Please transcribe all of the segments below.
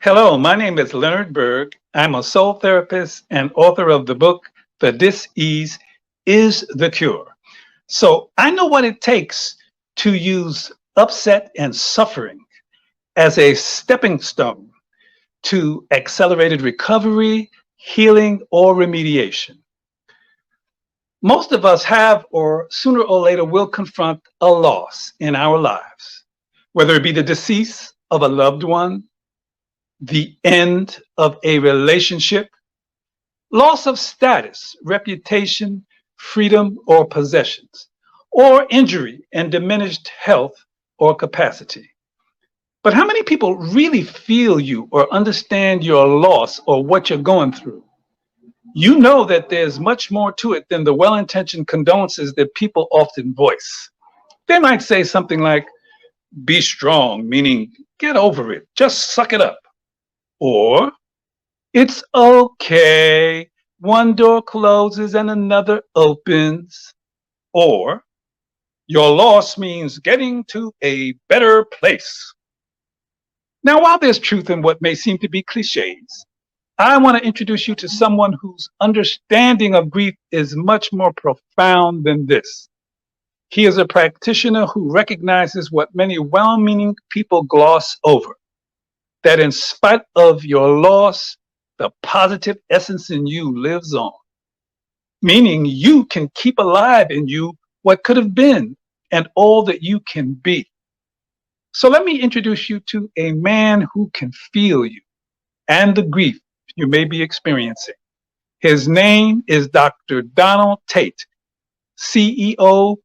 Hello, my name is Leonard Berg. I'm a soul therapist and author of the book, The Dis-Ease is the Cure. So I know what it takes to use upset and suffering as a stepping stone to accelerated recovery, healing, or remediation. Most of us have, or sooner or later will confront a loss in our lives, whether it be the decease of a loved one, the end of a relationship, loss of status, reputation, freedom, or possessions, or injury and diminished health or capacity. But how many people really feel you or understand your loss or what you're going through? You know that there's much more to it than the well intentioned condolences that people often voice. They might say something like, be strong, meaning get over it, just suck it up. Or, it's okay. One door closes and another opens. Or, your loss means getting to a better place. Now, while there's truth in what may seem to be cliches, I want to introduce you to someone whose understanding of grief is much more profound than this. He is a practitioner who recognizes what many well meaning people gloss over, that in spite of your loss, the positive essence in you lives on, meaning you can keep alive in you what could have been and all that you can be. So let me introduce you to a man who can feel you and the grief you may be experiencing. His name is Dr. Donald Tate, CEO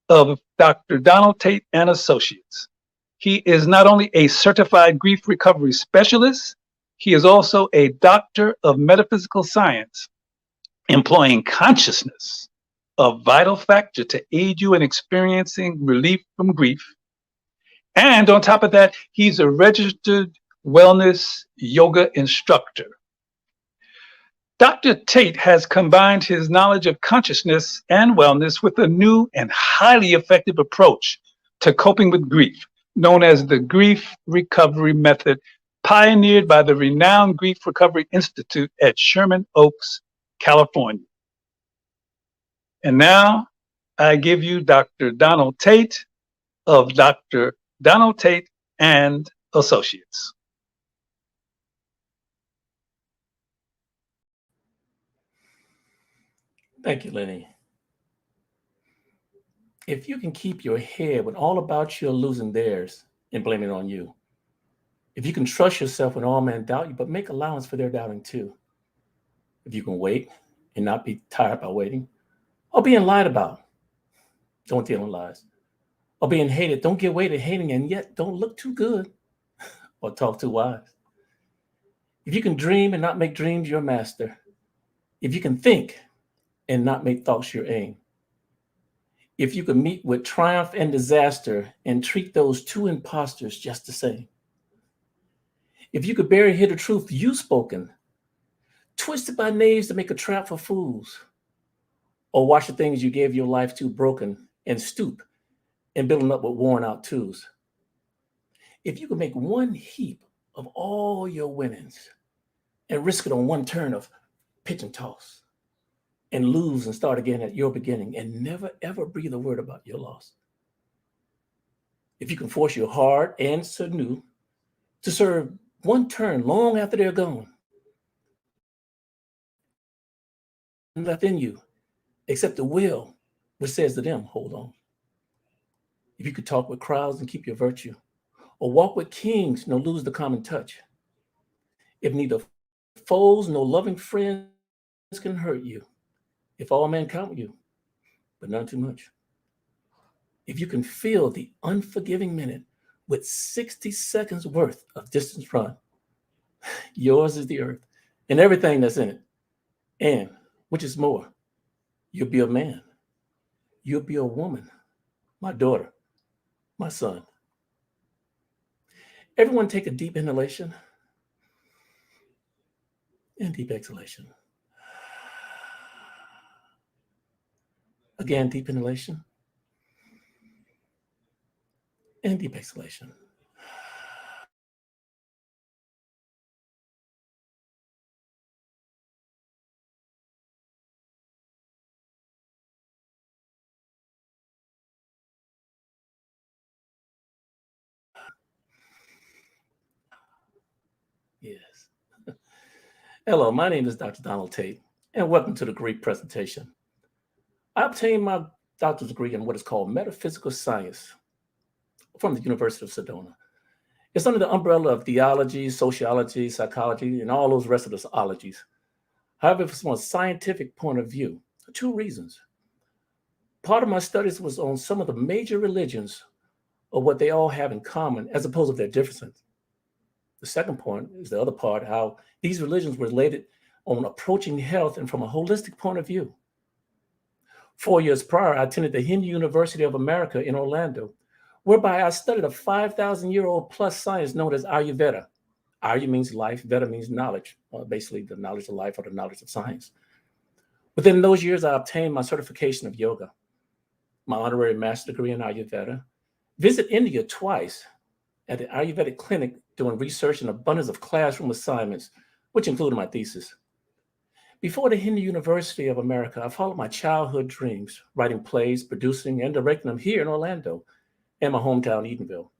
of Dr. Donald Tate and Associates. He is not only a certified grief recovery specialist, he is also a doctor of metaphysical science, employing consciousness, a vital factor to aid you in experiencing relief from grief. And on top of that, he's a registered wellness yoga instructor. Dr. Tate has combined his knowledge of consciousness and wellness with a new and highly effective approach to coping with grief, known as the Grief Recovery Method, pioneered by the renowned Grief Recovery Institute at Sherman Oaks, California. And now I give you Dr. Donald Tate of Dr. Donald Tate and Associates. Thank you, Lenny. If you can keep your head when all about you are losing theirs and blame it on you, if you can trust yourself when all men doubt you, but make allowance for their doubting too, if you can wait and not be tired by waiting, or being lied about, don't deal in lies, or being hated, don't get weighted hating, and yet don't look too good or talk too wise. If you can dream and not make dreams your master, if you can think and not make thoughts your aim, if you could meet with triumph and disaster and treat those two imposters just the same, if you could bury here the truth you spoken, twisted by knaves to make a trap for fools, or watch the things you gave your life to broken and stoop and building up with worn out tools, if you could make one heap of all your winnings and risk it on one turn of pitch and toss and lose and start again at your beginning and never ever breathe a word about your loss, if you can force your heart and sinew to serve one turn long after they're gone, left in you except the will which says to them, hold on. If you could talk with crowds and keep your virtue, or walk with kings nor lose the common touch, if neither foes nor loving friends can hurt you, if all men count you, but none too much, if you can feel the unforgiving minute with 60 seconds worth of distance run, yours is the earth and everything that's in it. And which is more, you'll be a man, you'll be a woman, my daughter, my son. Everyone take a deep inhalation and deep exhalation. Again, deep inhalation and deep exhalation. Yes. Hello, my name is Dr. Donald Tate, and welcome to the Grief presentation. I obtained my doctor's degree in what is called metaphysical science from the University of Sedona. It's under the umbrella of theology, sociology, psychology, and all those rest of the ologies. However, from a scientific point of view, two reasons. Part of my studies was on some of the major religions or what they all have in common as opposed to their differences. The second point is the other part, how these religions were related on approaching health and from a holistic point of view. 4 years prior, I attended the Hindu University of America in Orlando, whereby I studied a 5,000-year-old plus science known as Ayurveda. Ayurveda means life, Veda means knowledge, basically the knowledge of life or the knowledge of science. Within those years, I obtained my certification of yoga, my honorary master's degree in Ayurveda, visit India twice at the Ayurvedic clinic doing research and abundance of classroom assignments, which included my thesis. Before the Hindu University of America, I followed my childhood dreams, writing plays, producing, and directing them here in Orlando and my hometown, Edenville.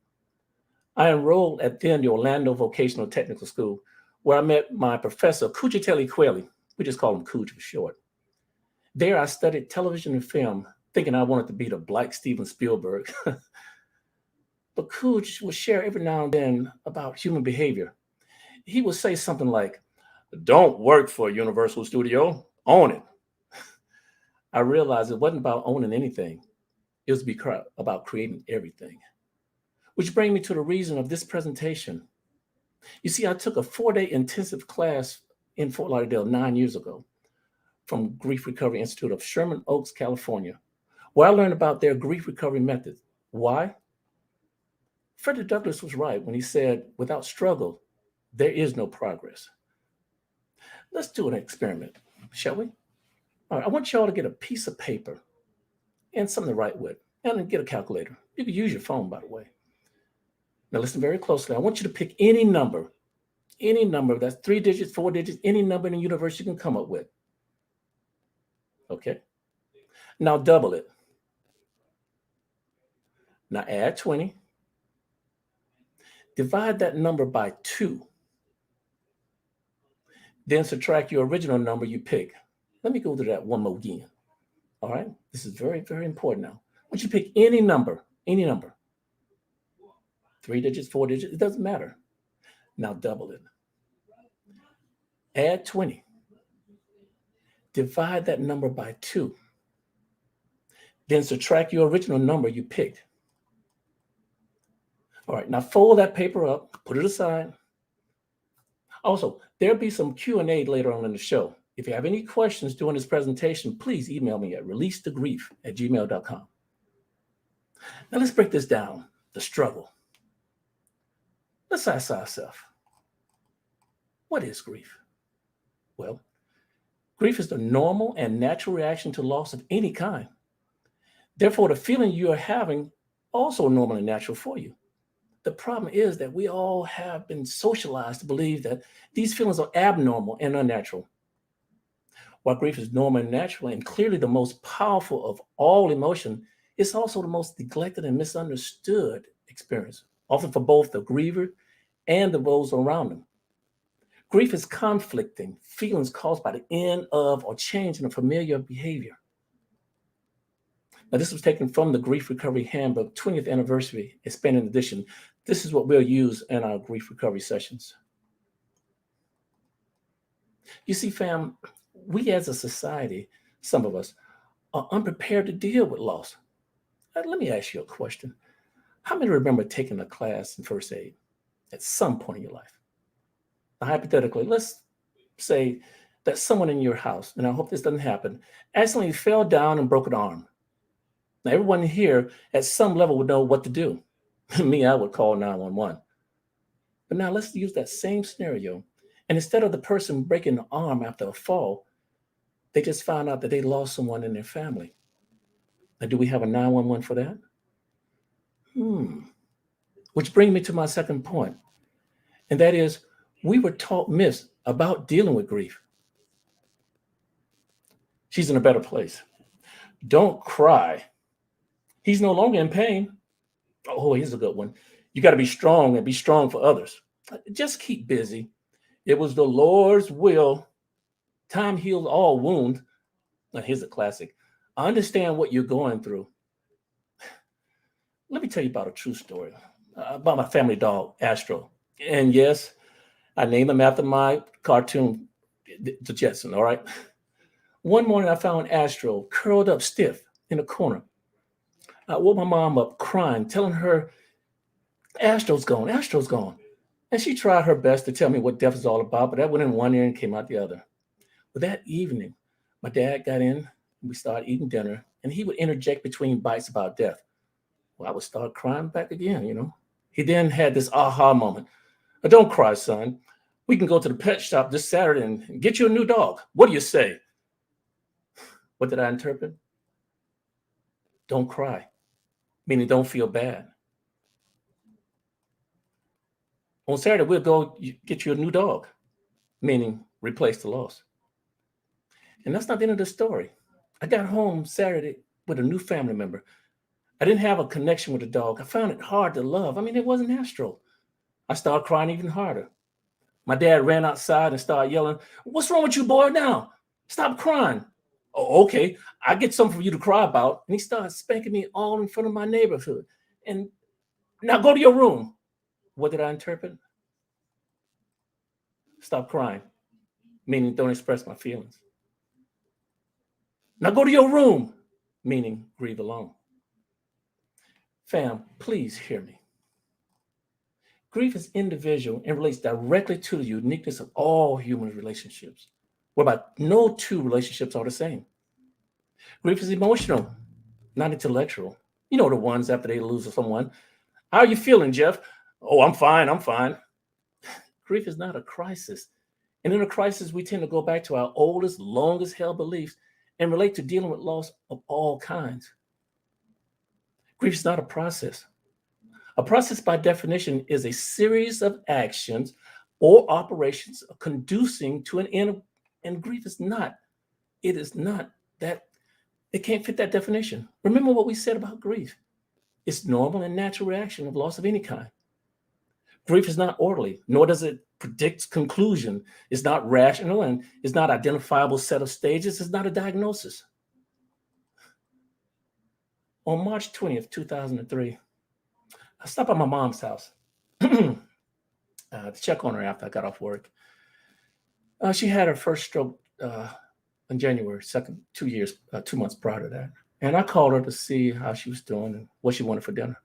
I enrolled at then the Orlando Vocational Technical School, where I met my professor, Kujiteli Kweli. We just call him Kuj for short. There, I studied television and film, thinking I wanted to be the Black Steven Spielberg. But Kuj would share every now and then about human behavior. He would say something like, "Don't work for a Universal Studio, own it." I realized it wasn't about owning anything. It was about creating everything. Which brings me to the reason of this presentation. You see, I took a 4-day intensive class in Fort Lauderdale 9 years ago from Grief Recovery Institute of Sherman Oaks, California, where I learned about their grief recovery methods. Why? Frederick Douglass was right when he said, without struggle, there is no progress. Let's do an experiment, shall we? All right, I want y'all to get a piece of paper and something to write with, and then get a calculator. You can use your phone, by the way. Now listen very closely. I want you to pick any number that's 3 digits, 4 digits, any number in the universe you can come up with. Okay. Now double it. Now add 20. Divide that number by 2. Then subtract your original number you pick. Let me go through that one more again. All right. This is very, very important now. I want you to pick any number. 3 digits, 4 digits, it doesn't matter. Now double it. Add 20. Divide that number by 2. Then subtract your original number you picked. All right, now fold that paper up, put it aside. Also, there'll be some Q&A later on in the show. If you have any questions during this presentation, please email me at releasethegrief@gmail.com. Now let's break this down, the struggle. Let's ask ourselves, what is grief? Well, grief is the normal and natural reaction to loss of any kind. Therefore, the feeling you are having also normal and natural for you. The problem is that we all have been socialized to believe that these feelings are abnormal and unnatural. While grief is normal and natural and clearly the most powerful of all emotion, it's also the most neglected and misunderstood experience, often for both the griever and the those around them. Grief is conflicting feelings caused by the end of or change in a familiar behavior. Now, this was taken from the Grief Recovery Handbook 20th Anniversary Expanded Edition. This is what we'll use in our grief recovery sessions. You see, fam, we as a society, some of us, are unprepared to deal with loss. Let me ask you a question. How many remember taking a class in first aid at some point in your life? Now, hypothetically, let's say that someone in your house, and I hope this doesn't happen, accidentally fell down and broke an arm. Now, everyone here at some level would know what to do. Me, I would call 911. But now let's use that same scenario. And instead of the person breaking the arm after a fall, they just found out that they lost someone in their family. Now, do we have a 911 for that? Which brings me to my second point. And that is, we were taught myths about dealing with grief. She's in a better place. Don't cry. He's no longer in pain. Oh, here's a good one. You got to be strong and be strong for others. Just keep busy. It was the Lord's will. Time heals all wounds. Now, here's a classic. I understand what you're going through. Let me tell you about a true story about my family dog, Astro. And yes, I named him after my cartoon, The Jetson, all right? One morning, I found Astro curled up stiff in a corner. I woke my mom up crying, telling her, Astro's gone, Astro's gone. And she tried her best to tell me what death is all about, but that went in one ear and came out the other. But that evening, my dad got in, and we started eating dinner, and he would interject between bites about death. Well, I would start crying back again. He then had this aha moment. Don't cry, son. We can go to the pet shop this Saturday and get you a new dog. What do you say? What did I interpret? Don't cry, meaning don't feel bad. On Saturday, we'll go get you a new dog, meaning replace the loss. And that's not the end of the story. I got home Saturday with a new family member. I didn't have a connection with the dog. I found it hard to love. I mean, it wasn't Astro. I started crying even harder. My dad ran outside and started yelling, "What's wrong with you, boy, now? Stop crying." "Oh, okay, I get something for you to cry about." And he started spanking me all in front of my neighborhood. And now go to your room. What did I interpret? Stop crying, meaning don't express my feelings. Now go to your room, meaning grieve alone. Fam, please hear me. Grief is individual and relates directly to the uniqueness of all human relationships, whereby no two relationships are the same. Grief is emotional, not intellectual. You know the ones after they lose someone. "How are you feeling, Jeff?" "Oh, I'm fine, I'm fine." Grief is not a crisis. And in a crisis, we tend to go back to our oldest, longest held beliefs and relate to dealing with loss of all kinds. Grief is not a process. A process, by definition, is a series of actions or operations conducing to an end. And grief is not. It is not that. It can't fit that definition. Remember what we said about grief. It's normal and natural reaction of loss of any kind. Grief is not orderly, nor does it predict conclusion. It's not rational, and it's not identifiable set of stages. It's not a diagnosis. On March 20th, 2003, I stopped at my mom's house to check on her after I got off work. She had her first stroke in January, 2 months prior to that. And I called her to see how she was doing and what she wanted for dinner.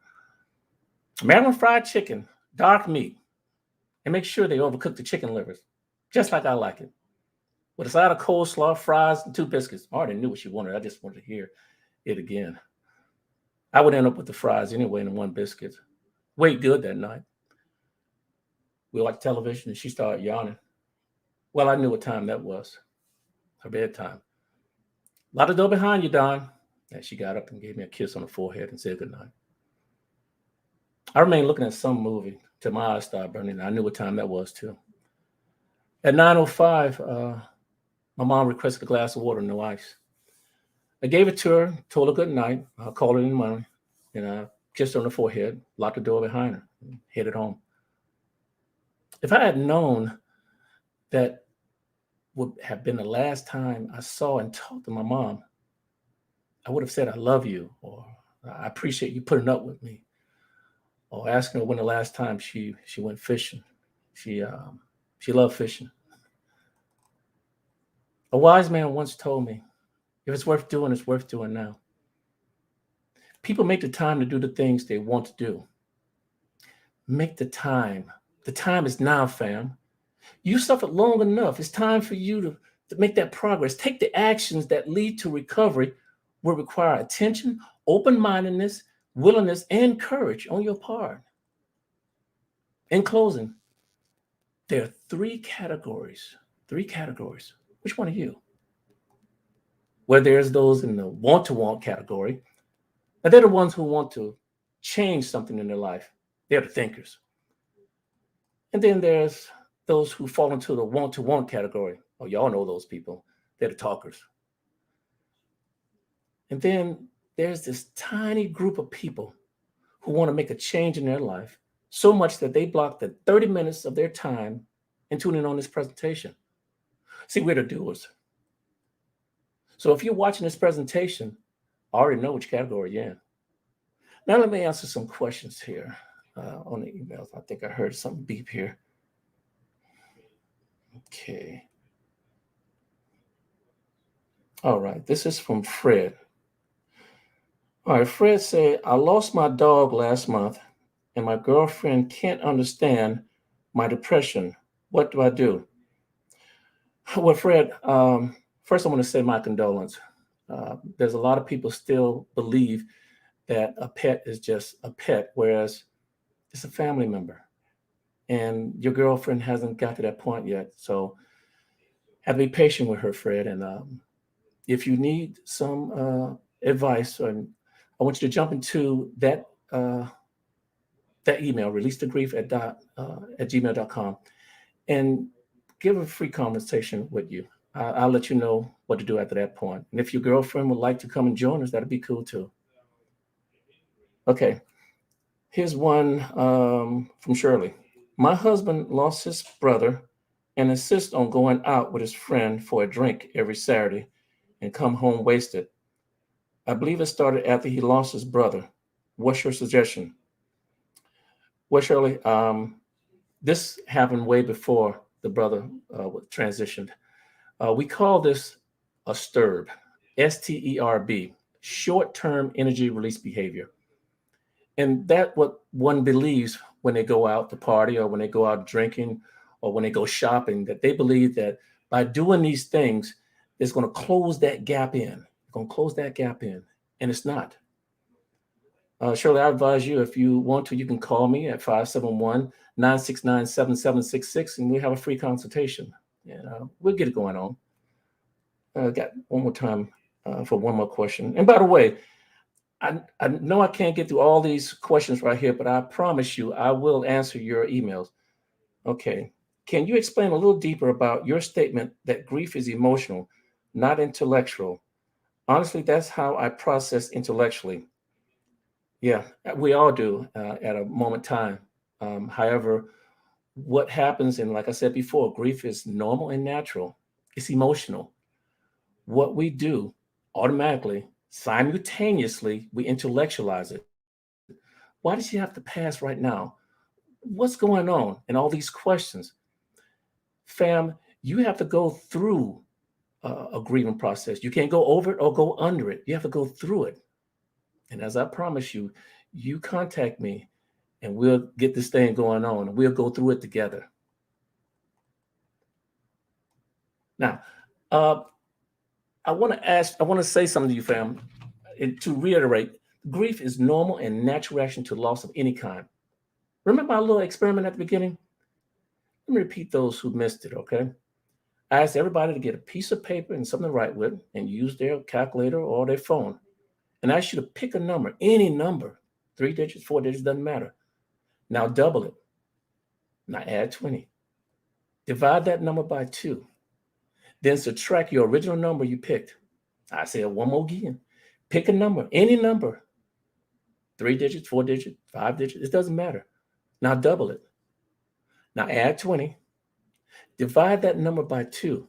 Maryland fried chicken, dark meat, and make sure they overcook the chicken livers, just like I like it. With a side of coleslaw, fries, and 2 biscuits. I already knew what she wanted. I just wanted to hear it again. I would end up with the fries anyway and 1 biscuit. Wait good that night. We watched television and she started yawning. Well, I knew what time that was. Her bedtime. "Lock the door behind you, Don." And she got up and gave me a kiss on the forehead and said goodnight. I remained looking at some movie till my eyes started burning. I knew what time that was too. At 9:05, my mom requested a glass of water, no ice. I gave it to her, told her good night. I called her in the morning, and I kissed her on the forehead, locked the door behind her, and headed home. If I had known that would have been the last time I saw and talked to my mom, I would have said, "I love you," or "I appreciate you putting up with me," or asking her when the last time she went fishing. She loved fishing. A wise man once told me, if it's worth doing, it's worth doing now. People make the time to do the things they want to do. Make the time. The time is now, fam. You suffered long enough. It's time for you to make that progress. Take the actions that lead to recovery will require attention, open-mindedness, willingness, and courage on your part. In closing, there are 3 categories. 3 categories. Which one are you? Where there's those in the want-to-want category, and they're the ones who want to change something in their life. They're the thinkers. And then there's those who fall into the want-to-want category. Oh, y'all know those people. They're the talkers. And then there's this tiny group of people who want to make a change in their life so much that they block the 30 minutes of their time and tune in on this presentation. See, we're the doers. So if you're watching this presentation, I already know which category you're in. Now let me answer some questions here on the emails. I think I heard something beep here. Okay. All right, this is from Fred. All right, Fred said, I lost my dog last month and my girlfriend can't understand my depression. What do I do? Well, Fred, first I want to say my condolence. There's a lot of people still believe that a pet is just a pet, whereas it's a family member. And your girlfriend hasn't got to that point yet. So have to be patient with her, Fred. And if you need some advice, I want you to jump into that email, releasethegrief@gmail.com, and give a free conversation with you. I'll let you know what to do after that point. And if your girlfriend would like to come and join us, that'd be cool too. Okay, here's one from Shirley. My husband lost his brother and insists on going out with his friend for a drink every Saturday and come home wasted. I believe it started after he lost his brother. What's your suggestion? Well, Shirley, this happened way before the brother transitioned. We call this a STERB, STERB, short-term energy release behavior. And that's what one believes when they go out to party or when they go out drinking or when they go shopping, that they believe that by doing these things, it's going to close that gap in. It's going to close that gap in, and it's not. Shirley, I advise you, if you want to, you can call me at 571-969-7766, and we have a free consultation. And we'll get it going on. Got one more time for one more question. And by the way, I know I can't get through all these questions right here, but I promise you I will answer your emails. Okay. Can you explain a little deeper about your statement that grief is emotional, not intellectual? Honestly, that's how I process intellectually. Yeah, we all do at a moment in time. However, what happens, and like I said before, grief is normal and natural. It's emotional. What we do automatically, simultaneously, we intellectualize it. Why does she have to pass right now? What's going on? And all these questions. Fam, you have to go through a grieving process. You can't go over it or go under it. You have to go through it. And as I promise you, you contact me and we'll get this thing going on and we'll go through it together. Now, I want to say something to you, fam. And to reiterate, grief is normal and natural reaction to loss of any kind. Remember our little experiment at the beginning? Let me repeat those who missed it, okay? I asked everybody to get a piece of paper and something to write with and use their calculator or their phone. And I asked you to pick a number, any number, 3 digits, 4 digits, doesn't matter. Now double it. Now add 20. Divide that number by 2. Then subtract your original number you picked. I say it one more again. Pick a number, any number. 3 digits, 4 digits, 5 digits, it doesn't matter. Now double it. Now add 20. Divide that number by 2.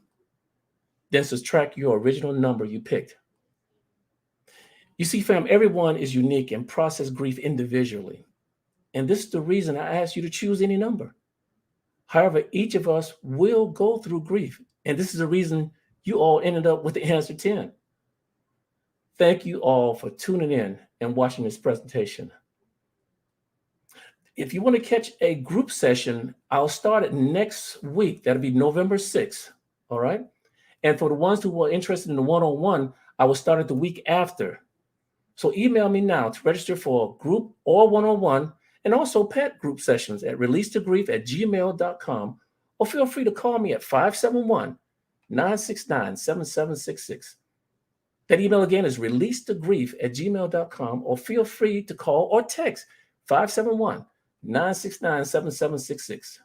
Then subtract your original number you picked. You see, fam, everyone is unique and process grief individually. And this is the reason I asked you to choose any number. However, each of us will go through grief. And this is the reason you all ended up with the answer 10. Thank you all for tuning in and watching this presentation. If you want to catch a group session, I'll start it next week. That'll be November 6th. All right. And for the ones who are interested in the one-on-one, I will start it the week after. So email me now to register for a group or one-on-one, and also pet group sessions at releasethegrief@gmail.com, or feel free to call me at 571-969-7766. That email again is releasethegrief@gmail.com, or feel free to call or text 571-969-7766.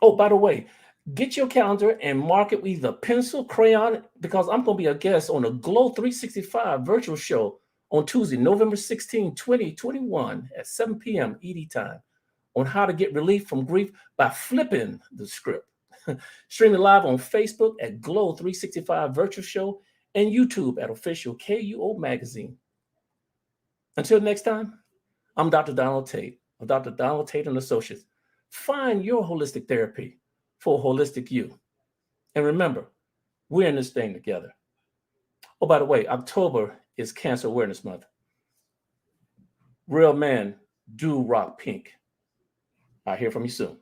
Oh, by the way, get your calendar and mark it with either pencil, crayon, because I'm going to be a guest on the Glow 365 virtual show on Tuesday, November 16, 2021 at 7 p.m. ED time on how to get relief from grief by flipping the script. Streaming live on Facebook at Glow 365 Virtual Show and YouTube at Official KUO Magazine. Until next time, I'm Dr. Donald Tate of Dr. Donald Tate and Associates. Find your holistic therapy for holistic you. And remember, we're in this thing together. Oh, by the way, October is Cancer Awareness Month. Real men do rock pink. I'll hear from you soon.